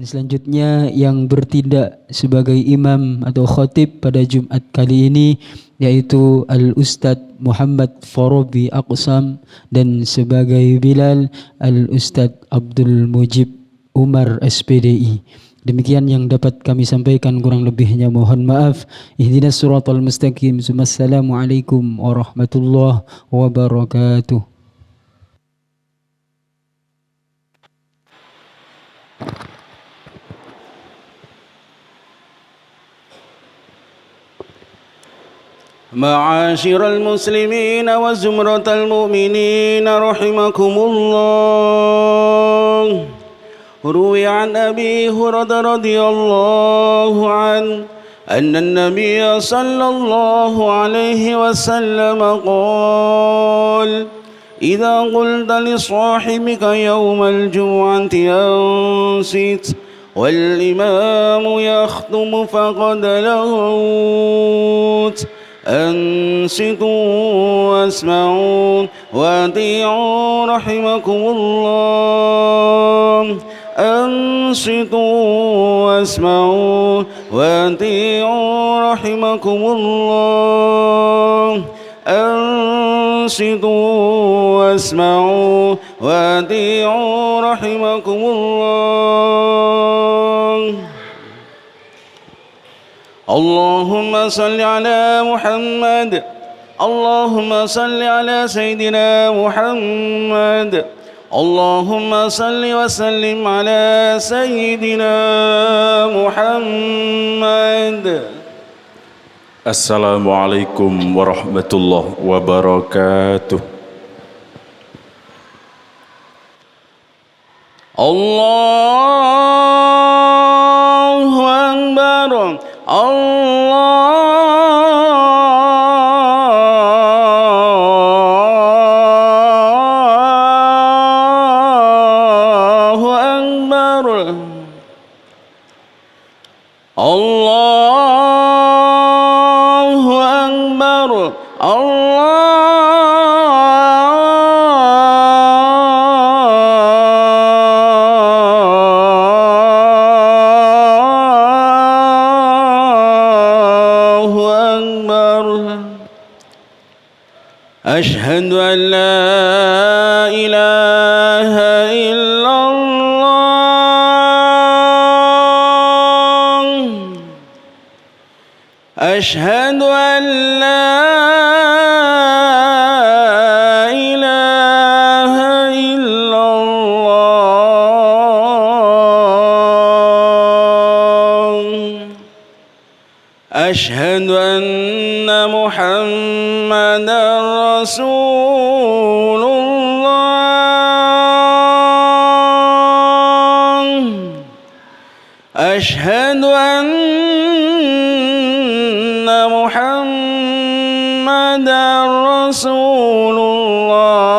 selanjutnya yang bertindak sebagai imam atau khatib pada Jumat kali ini yaitu Al-Ustadz Muhammad Farabi Aqsam, dan sebagai Bilal Al-Ustadz Abdul Mujib Umar SPDI. Demikian yang dapat kami sampaikan, kurang lebihnya mohon maaf. Ihdinas siratal mustaqim. Assalamualaikum warahmatullahi wabarakatuh. معاشر المسلمين وزمرة المؤمنين رحمكم الله. روي عن أبي هريرة رضي الله عنه أن النبي صلى الله عليه وسلم قال: إذا قلت لصاحبك يوم الجمعة أنصت والإمام يخطب فقد لغوت. أنصتوا واسمعوا وأطيعوا رحمكم الله. أنصتوا واسمعوا وأطيعوا رحمكم الله. أنصتوا واسمعوا وأطيعوا رحمكم الله. اللهم صل على محمد. اللهم صل على سيدنا محمد. اللهم صل وسلم على سيدنا محمد. Assalamualaikum warahmatullahi wabarakatuh. Allahu Akbar. Allahu Akbar. Allahu Akbar. أشهد أن لا إله إلا الله. أشهد أن لا إله إلا الله. أشهد أن محمدا رسول الله. أشهد أن محمدا رسول الله.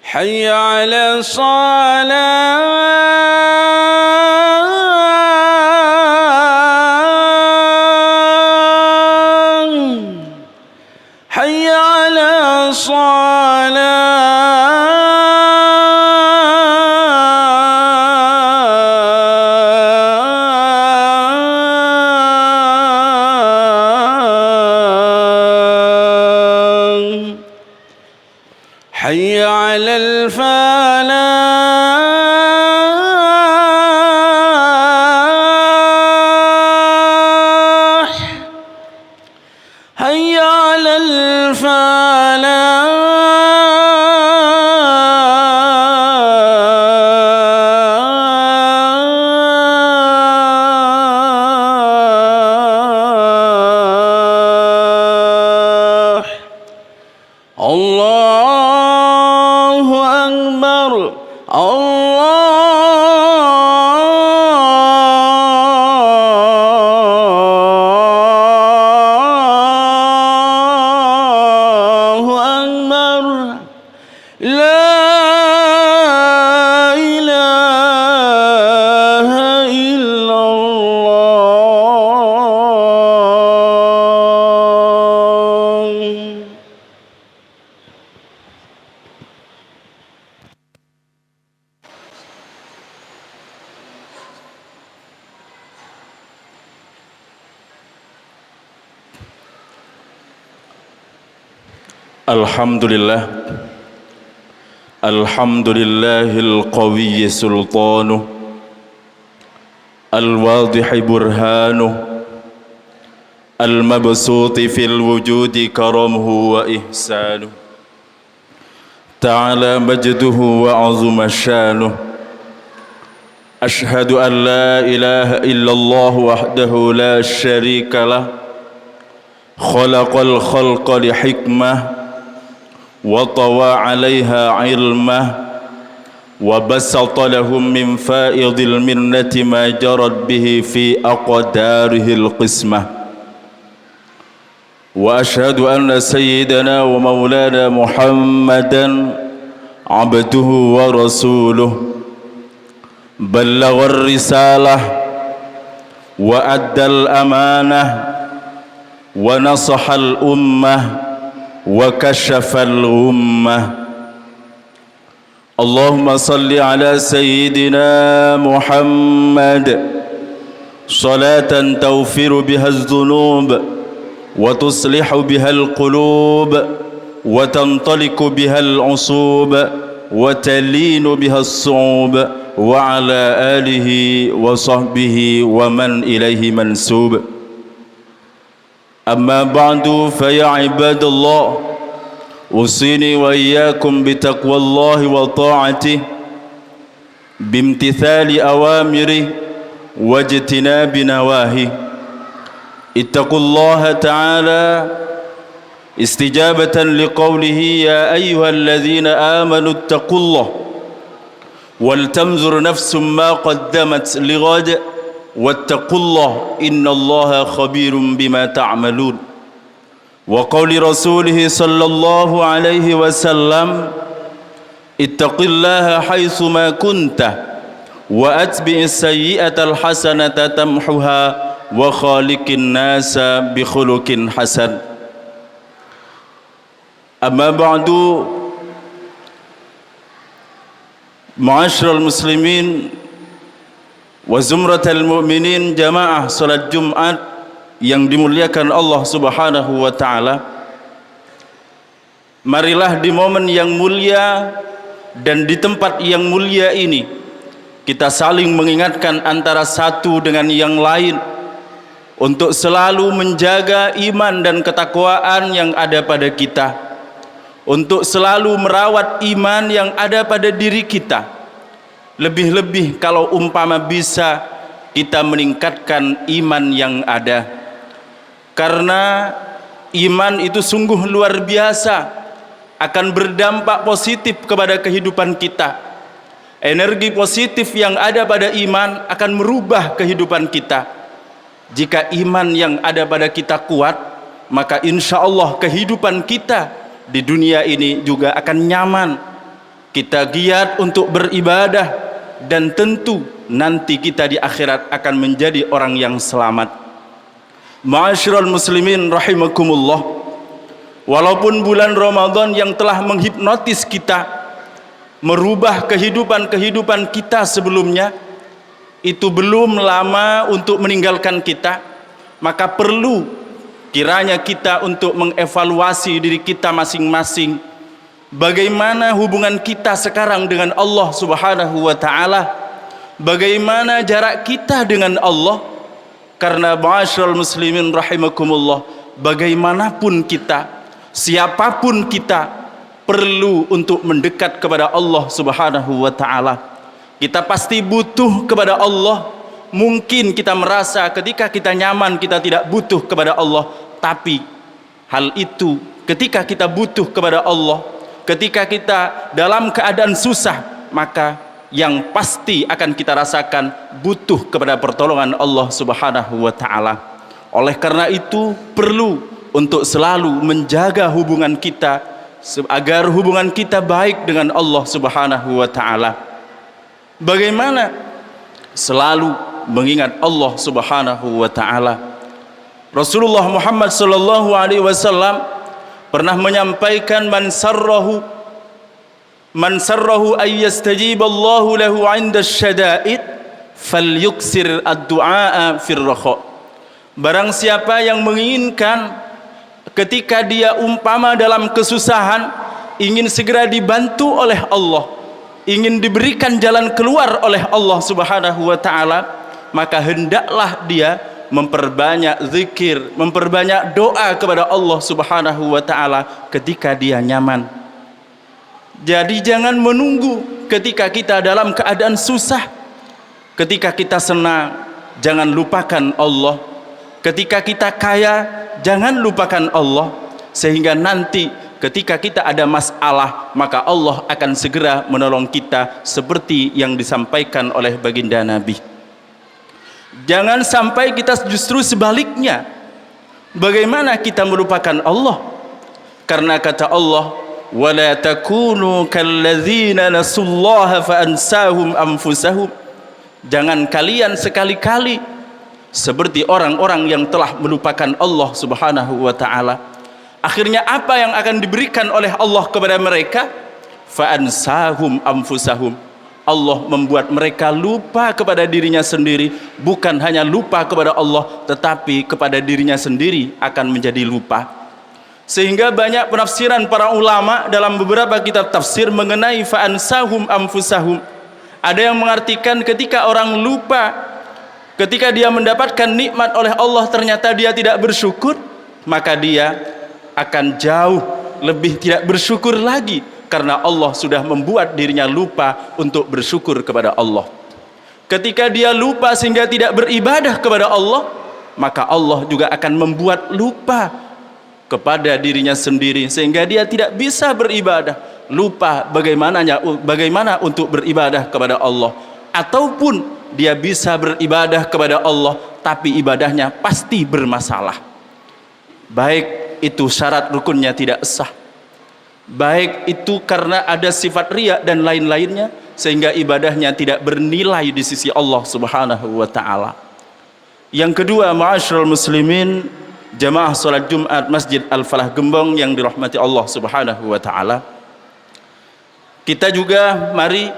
حي على الصلاة. حي على الصلاة. حي على الفلاح. حي على الفلاح. الله أكبر. الله أكبر. لا إله إلا الله. Alhamdulillah. Alhamdulillahil qawiyyi sultanuh, al-wadihi burhanuh, al-mabsuti fil wujudi karamuhu wa ihsanuh, ta'ala majduhu wa azuma syanuh. Ashhadu an la ilaha illallah wahdahu la syarika lah, khalaqal khalqa li hikmah wa tawa 'alaiha 'ilmah wa basata lahum min fa'idil minnati ma jarat bihi fi aqdarihil qismah. Wa ashhadu anna sayyidana wa maulana Muhammadan 'abduhu wa rasuluh, ballagha risalah wa addal amanah wa nasahal ummah wa kashafal ummah. Allahumma salli ala sayyidina Muhammad salatan tawfiru biha az-zunub wa tuslihu biha al-qulub wa tantaliku biha al-usub wa talinu biha as-su'ub wa ala alihi wa sahbihi wa man ilaihi mansub. Amma ba'du fa ya ibadallah, usini wa iyyakum bitaqwallahi wa ta'atihi bimtithali awamiri wa ijtinabi nawahi. Ittaqullaha ta'ala istijabatan liqawlihi ya ayyuhalladzina amanu ittaqullaha waltanzur nafsum ma qaddamat lighad wattaqullah innallaha khabirum bima ta'malun. Wa qawli rasulih sallallahu alaihi wasallam ittaqillaha haitsu ma kunta wa atbi'is sayyi'atal hasanata tamhuha wa khaliqin nasa bi khuluqin hasan. Amma ba'du, ma'asyiral muslimin wa zumratal mu'minin, jamaah salat Jumat yang dimuliakan Allah Subhanahu wa taala. Marilah di momen yang mulia dan di tempat yang mulia ini kita saling mengingatkan antara satu dengan yang lain untuk selalu menjaga iman dan ketakwaan yang ada pada kita, untuk selalu merawat iman yang ada pada diri kita. Lebih-lebih kalau umpama bisa kita meningkatkan iman yang ada, karena iman itu sungguh luar biasa, akan berdampak positif kepada kehidupan kita. Energi positif yang ada pada iman akan merubah kehidupan kita. Jika iman yang ada pada kita kuat, maka insya Allah kehidupan kita di dunia ini juga akan nyaman. Kita giat untuk beribadah, dan tentu nanti kita di akhirat akan menjadi orang yang selamat. Ma'asyiral muslimin rahimakumullah, walaupun bulan Ramadan yang telah menghipnotis kita, merubah kehidupan kita sebelumnya, itu belum lama untuk meninggalkan kita. Maka perlu kiranya kita untuk mengevaluasi diri kita masing-masing. Bagaimana hubungan kita sekarang dengan Allah Subhanahu wa taala? Bagaimana jarak kita dengan Allah? Karena ma'asyiral muslimin rahimakumullah, bagaimanapun kita, siapapun kita, perlu untuk mendekat kepada Allah Subhanahu wa taala. Kita pasti butuh kepada Allah. Mungkin kita merasa ketika kita nyaman kita tidak butuh kepada Allah, tapi hal itu ketika kita butuh kepada Allah, ketika kita dalam keadaan susah, maka yang pasti akan kita rasakan butuh kepada pertolongan Allah Subhanahu wa taala. Oleh karena itu perlu untuk selalu menjaga hubungan kita agar hubungan kita baik dengan Allah Subhanahu wa taala. Bagaimana? Selalu mengingat Allah Subhanahu wa taala. Rasulullah Muhammad sallallahu alaihi wasallam pernah menyampaikan, man sarrahu ay yastajiballahu lahu 'inda asy-syada'id falyuksir ad-du'a fir rakha. Barang siapa yang menginginkan ketika dia umpama dalam kesusahan, ingin segera dibantu oleh Allah, ingin diberikan jalan keluar oleh Allah Subhanahu wa taala, maka hendaklah dia memperbanyak zikir, memperbanyak doa kepada Allah Subhanahu wa taala ketika dia nyaman. Jadi jangan menunggu ketika kita dalam keadaan susah. Ketika kita senang, jangan lupakan Allah. Ketika kita kaya, jangan lupakan Allah, sehingga nanti ketika kita ada masalah, maka Allah akan segera menolong kita seperti yang disampaikan oleh baginda Nabi. Jangan sampai kita justru sebaliknya. Bagaimana kita melupakan Allah? Karena kata Allah, وَلَا تَكُونُوا كَالَّذِينَ نَسُوا اللَّهَ فَأَنْسَاهُمْ أَنفُسَهُمْ. Jangan kalian sekali-kali seperti orang-orang yang telah melupakan Allah Subhanahu wa taala. Akhirnya apa yang akan diberikan oleh Allah kepada mereka? Fa'ansahum anfusahum. Allah membuat mereka lupa kepada dirinya sendiri. Bukan hanya lupa kepada Allah, tetapi kepada dirinya sendiri akan menjadi lupa. Sehingga banyak penafsiran para ulama dalam beberapa kitab tafsir mengenai fa'ansahum anfusahum. Ada yang mengartikan ketika orang lupa, ketika dia mendapatkan nikmat oleh Allah ternyata dia tidak bersyukur, maka dia akan jauh lebih tidak bersyukur lagi, karena Allah sudah membuat dirinya lupa untuk bersyukur kepada Allah. Ketika dia lupa sehingga tidak beribadah kepada Allah, maka Allah juga akan membuat lupa kepada dirinya sendiri, sehingga dia tidak bisa beribadah, lupa bagaimana untuk beribadah kepada Allah. Ataupun dia bisa beribadah kepada Allah, tapi ibadahnya pasti bermasalah. Baik itu syarat rukunnya tidak sah, baik itu karena ada sifat riya dan lain-lainnya, sehingga ibadahnya tidak bernilai di sisi Allah Subhanahu wa taala. Yang kedua, ma'asyiral muslimin, jamaah salat Jumat Masjid Al-Falah Gembong yang dirahmati Allah Subhanahu wa taala, kita juga mari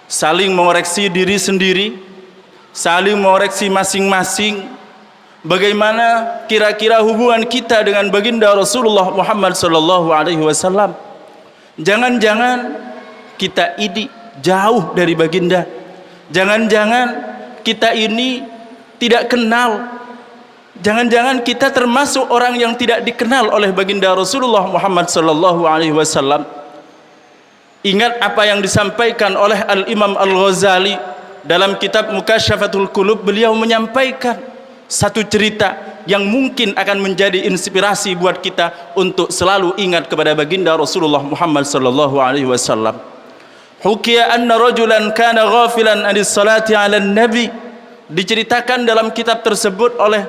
saling mengoreksi diri sendiri, saling mengoreksi masing-masing. Bagaimana kira-kira hubungan kita dengan baginda Rasulullah Muhammad sallallahu alaihi wasallam? Jangan-jangan kita ini jauh dari baginda. Jangan-jangan kita ini tidak kenal. Jangan-jangan kita termasuk orang yang tidak dikenal oleh baginda Rasulullah Muhammad sallallahu alaihi wasallam. Ingat apa yang disampaikan oleh Al-Imam Al-Ghazali dalam kitab Mukasyafatul Qulub. Beliau menyampaikan satu cerita yang mungkin akan menjadi inspirasi buat kita untuk selalu ingat kepada baginda Rasulullah Muhammad sallallahu alaihi wasallam. Hukiya anna rajulan kana ghafilan anis salati ala nabi. Diceritakan dalam kitab tersebut oleh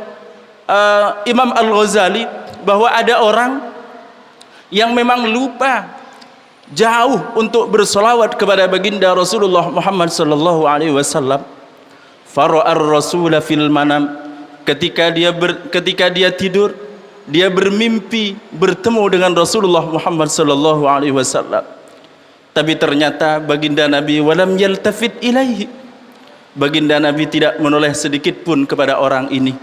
Imam Al-Ghazali bahwa ada orang yang memang lupa jauh untuk bersolawat kepada baginda Rasulullah Muhammad sallallahu alaihi wasallam. Fara'ar rasula fil manam. Ketika dia tidur, dia bermimpi bertemu dengan Rasulullah Muhammad sallallahu alaihi wasallam. Tapi ternyata baginda Nabi walam yaltafit ilaihi. Baginda Nabi tidak menoleh sedikit pun kepada orang ini.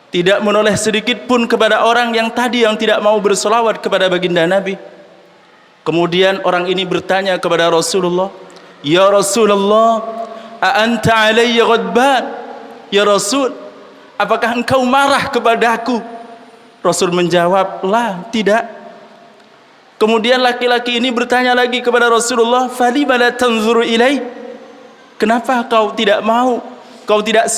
Tidak menoleh sedikit pun kepada orang yang tadi yang tidak mau bersolawat kepada baginda Nabi. Kemudian orang ini bertanya kepada Rasulullah, "Ya Rasulullah, a anta alayya ghadban?" Ya Rasul, apakah engkau marah kepadaku? Rasul menjawab, "La, tidak." Kemudian laki-laki ini bertanya lagi kepada Rasulullah, "Falima la tanzuru ilai?" Kenapa kau tidak mau, kau tidak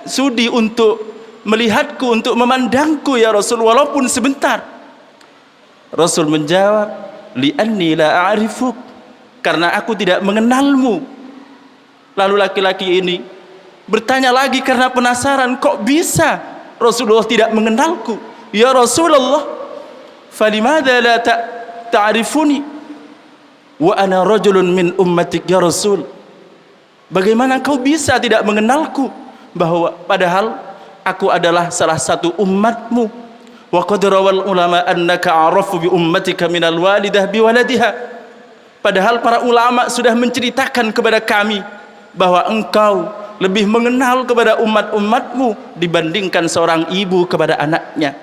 sudi untuk melihatku, untuk memandangku ya Rasul, walaupun sebentar? Rasul menjawab, "Li'anni la a'rifuk." Karena aku tidak mengenalmu. Lalu laki-laki ini bertanya lagi karena penasaran, kok bisa Rasulullah tidak mengenalku? Ya Rasulullah, falimada la ta'rifuni wa ana rajulun min ummatik ya Rasul. Bagaimana kau bisa tidak mengenalku, bahwa padahal aku adalah salah satu umatmu. Wa qad rawal ulama annaka a'rafu bi ummatika minal walidah bi waladiha. Padahal para ulama sudah menceritakan kepada kami bahwa engkau lebih mengenal kepada umat-umatmu dibandingkan seorang ibu kepada anaknya.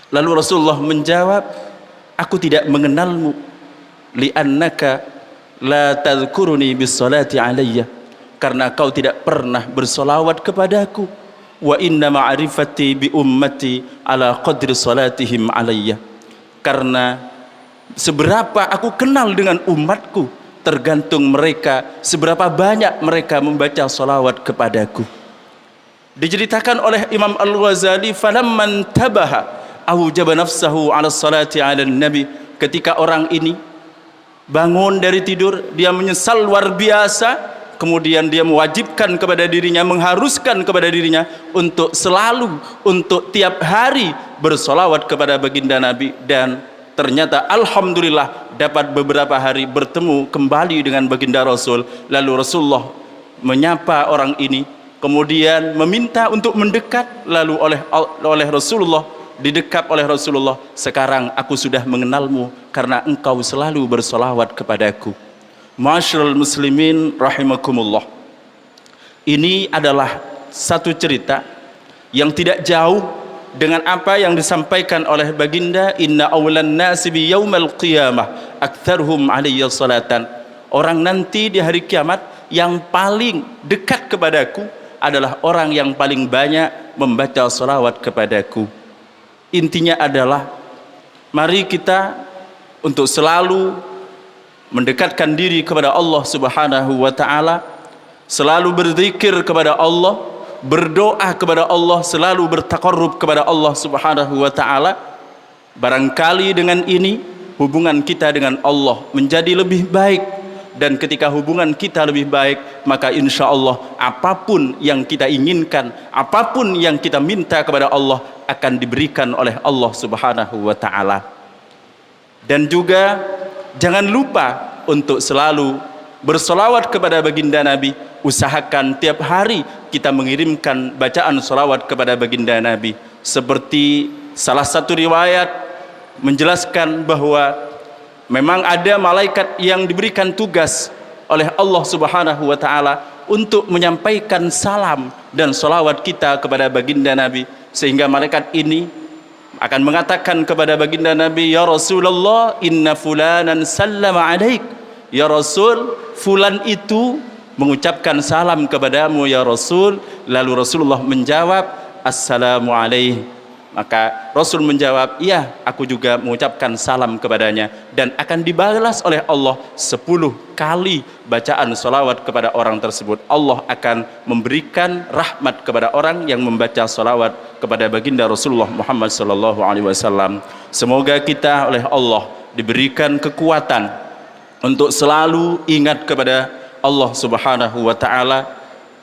Lalu Rasulullah menjawab, aku tidak mengenalmu, li'annaka la tadhkuruni bis-salati alayya, karena kau tidak pernah bersolawat kepadaku. Wa inna ma'rifati bi ummati ala qadri salatihim alayya, karena seberapa aku kenal dengan umatku tergantung mereka seberapa banyak mereka membaca salawat kepadaku. Diceritakan oleh Imam Al-Ghazali, falamman tabaha awjaba nafsahu ala salati ala nabi, ketika orang ini bangun dari tidur, dia menyesal luar biasa, kemudian dia mewajibkan kepada dirinya, mengharuskan kepada dirinya untuk selalu, untuk tiap hari bersolawat kepada baginda Nabi. Dan ternyata alhamdulillah dapat beberapa hari bertemu kembali dengan baginda Rasul. Lalu Rasulullah menyapa orang ini, kemudian meminta untuk mendekat. Lalu oleh Rasulullah, didekap oleh Rasulullah, sekarang aku sudah mengenalmu karena engkau selalu bersolawat kepadaku. Ma'asyiral muslimin rahimakumullah, ini adalah satu cerita yang tidak jauh dengan apa yang disampaikan oleh baginda, inna awlan nasi bi yaumal qiyamah aktsaruhum alayya salatan. Orang nanti di hari kiamat yang paling dekat kepadaku adalah orang yang paling banyak membaca salawat kepadaku. Intinya adalah mari kita untuk selalu mendekatkan diri kepada Allah Subhanahu wa taala, selalu berzikir kepada Allah, berdoa kepada Allah, selalu bertaqarrub kepada Allah Subhanahu wa taala. Barangkali dengan ini hubungan kita dengan Allah menjadi lebih baik, dan ketika hubungan kita lebih baik, maka insya Allah apapun yang kita inginkan, apapun yang kita minta kepada Allah akan diberikan oleh Allah Subhanahu wa taala. Dan juga jangan lupa untuk selalu bersolawat kepada baginda Nabi. Usahakan tiap hari kita mengirimkan bacaan solawat kepada baginda Nabi. Seperti salah satu riwayat menjelaskan bahwa memang ada malaikat yang diberikan tugas oleh Allah Subhanahu wa taala untuk menyampaikan salam dan solawat kita kepada baginda Nabi, sehingga malaikat ini akan mengatakan kepada baginda Nabi, ya Rasulullah, inna fulanan sallama alaik. Ya Rasul, fulan itu mengucapkan salam kepadamu ya Rasul. Lalu Rasulullah menjawab, assalamu alaihi. Maka Rasul menjawab, iya, aku juga mengucapkan salam kepadanya, dan akan dibalas oleh Allah 10 kali bacaan salawat kepada orang tersebut. Allah akan memberikan rahmat kepada orang yang membaca salawat kepada baginda Rasulullah Muhammad SAW. Semoga kita oleh Allah diberikan kekuatan untuk selalu ingat kepada Allah Subhanahu wa taala,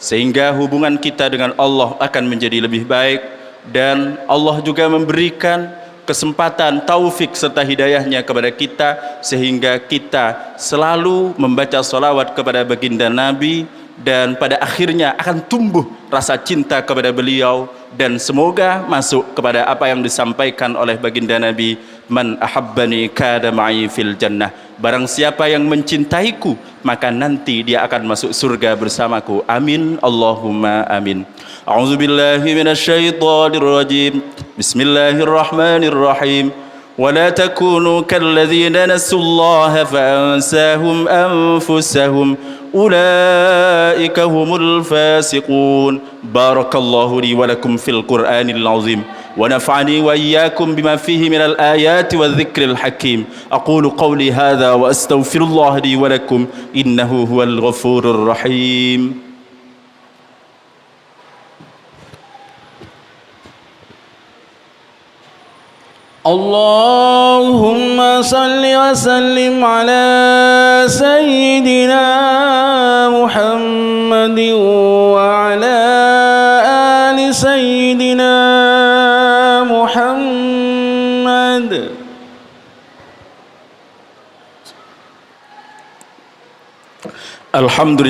sehingga hubungan kita dengan Allah akan menjadi lebih baik. Dan Allah juga memberikan kesempatan, taufik serta hidayahnya kepada kita, sehingga kita selalu membaca salawat kepada baginda Nabi, dan pada akhirnya akan tumbuh rasa cinta kepada beliau. Dan semoga masuk kepada apa yang disampaikan oleh baginda Nabi, man ahabbani kada ma'i fil jannah. Barang siapa yang mencintaiku, maka nanti dia akan masuk surga bersamaku. Amin, Allahumma amin. A'udzu billahi minasyaitonir rajim. Bismillahirrahmanirrahim. Wa la takunu kalladzina nasullaha fa'ansahum anfusahum. Ulaika humul fasiqun. Barakallahu li wa lakum fil Qur'anil azim. ونفعني وإياكم بما فيه من الآيات والذكر الحكيم. أقول قولي هذا وأستغفر الله لي ولكم إنه هو الغفور الرحيم. اللهم صل وسلم على سيدنا محمد وعلى آل سيدنا محمد. الحمد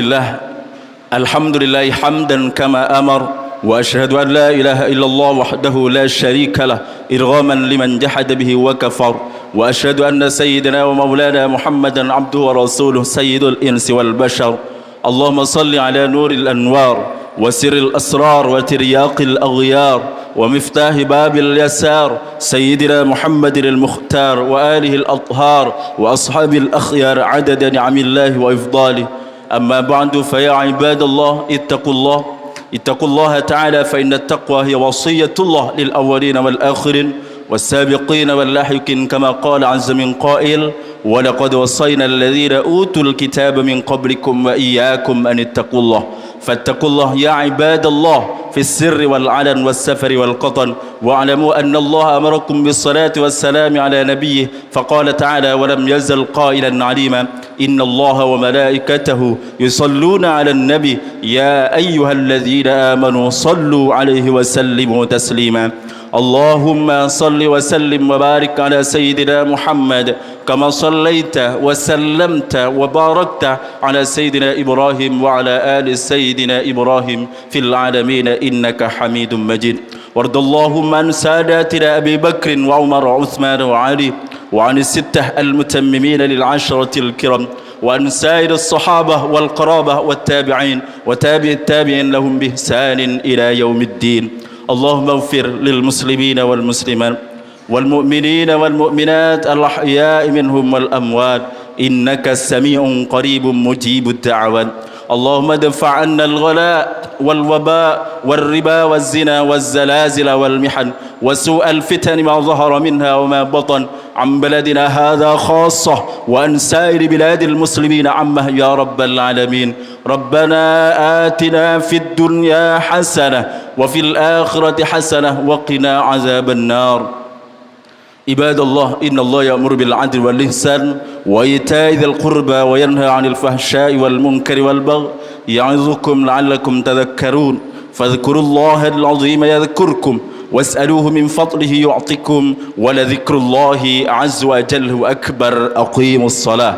لله حمدا كما أمر، وأشهد أن لا إله إلا الله وحده لا شريك له إرغاما لمن جحد به وكفر، وأشهد أن سيدنا ومولانا محمدا عبده ورسوله سيد الإنس والبشر. اللهم صل على نور الأنوار وسر الأسرار وترياق الأغيار ومفتاح باب اليسار سيدنا محمد المختار وآله الأطهار وأصحاب الأخيار عدد نعم الله وإفضاله. أما بعد فيا عباد الله اتقوا الله تعالى، فإن التقوى هي وصية الله للأولين والآخرين والسابقين واللاحقين، كما قال عز من قائل: ولقد وصينا الذين أوتوا الكتاب من قبلكم وإياكم أن اتقوا الله. فاتقوا الله يا عباد الله في السر والعلن والسفر والقطن، واعلموا أن الله أمركم بالصلاة والسلام على نبيه، فقال تعالى: ولم يزل قائلا عليما: إن الله وملائكته يصلون على النبي يا أيها الذين آمنوا صلوا عليه وسلموا تسليما. اللهم صل وسلم وبارك على سيدنا محمد كما صليت وسلمت وباركت على سيدنا إبراهيم وعلى آل سيدنا إبراهيم في العالمين إنك حميد مجيد. وارض اللهم عن ساداتنا أبي بكر وعمر وعثمان وعلي، وعن الستة المتممين للعشرة الكرام، وعن سائر الصحابة والقرابة والتابعين وتابع التابعين لهم بإحسان إلى يوم الدين. اللهم اغفر للمسلمين والمسلمات والمؤمنين والمؤمنات الأحياء منهم والأموات، إنك سميع قريب مجيب الدعوات. اللهم ادفع عنا الغلاء والوباء والربا والزنا والزلازل والمحن وسوء الفتن ما ظهر منها وما بطن عن بلدنا هذا خاصة وعن سائر بلاد المسلمين عامة يا رب العالمين. ربنا آتنا في الدنيا حسنة وفي الآخرة حسنة وقنا عذاب النار. عباد الله، إن الله يأمر بالعدل والإحسان وإيتاء ذي القربى وينهى عن الفحشاء والمنكر والبغي يعظكم لعلكم تذكرون. فاذكروا الله العظيم يذكركم واسألوه من فضله يعطكم ولذكر الله عز وجل أكبر. أقيموا الصلاة.